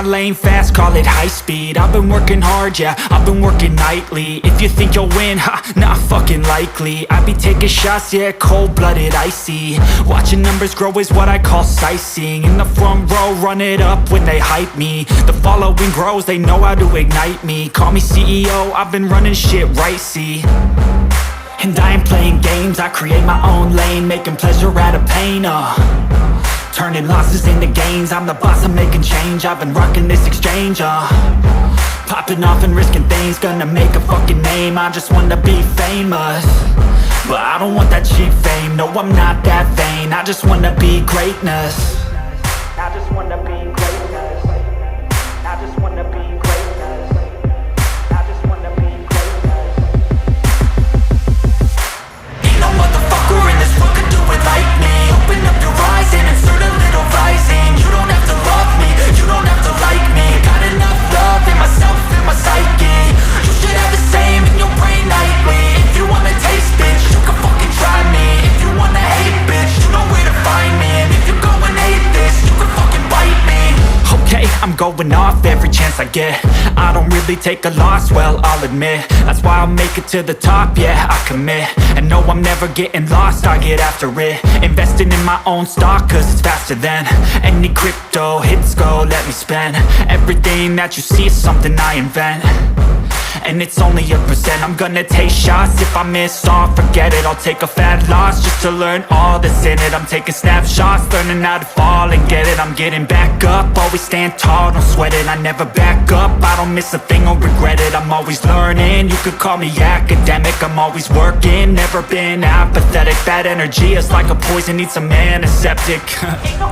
my lane fast, call it high speed. I've been working hard, yeah, I've been working nightly. If you think you'll win, ha, not fucking likely. I be taking shots, yeah, cold-blooded, icy. Watching numbers grow is what I call sightseeing. In the front row, run it up when they hype me. The following grows, they know how to ignite me. Call me CEO, I've been running shit right, see. And I ain't playing games, I create my own lane, making pleasure out of pain, turning losses into gains, I'm the boss, I'm making change. I've been rocking this exchange, popping off and risking things, gonna make a fucking name. I just wanna be famous, but I don't want that cheap fame. No, I'm not that vain, I just wanna be greatness. I just wanna be greatness. I just wanna be greatness. I just wanna be greatness. Ain't no motherfucker in this world could do it like me. Open up your eyes and insert a little rising. You don't have to love me, you don't have to like me. Got enough love in myself and my psyche. You should have the same in your brain nightly. If you wanna taste, bitch, you can fucking try me. If you wanna hate, bitch, you know where to find me. And if you go and hate this, you can fucking bite me. Okay, I'm going off every chance I get. I don't really take a loss, well, I'll admit. That's why I'll make it to the top, yeah, I commit. And no, I'm never getting lost, I get after it. Investing in my own stock, cause it's faster than any crypto hits go, let me spend. Everything that you see is something I invent, and it's only a percent. I'm gonna take shots, if I miss all, forget it. I'll take a fat loss just to learn all that's in it. I'm taking snapshots, learning how to fall and get it. I'm getting back up, always stand tall, don't sweat it. I never back up, I don't miss a thing or regret it. I'm always learning, you could call me academic. I'm always working, never been apathetic. Bad energy is like a poison, needs some antiseptic. Ain't no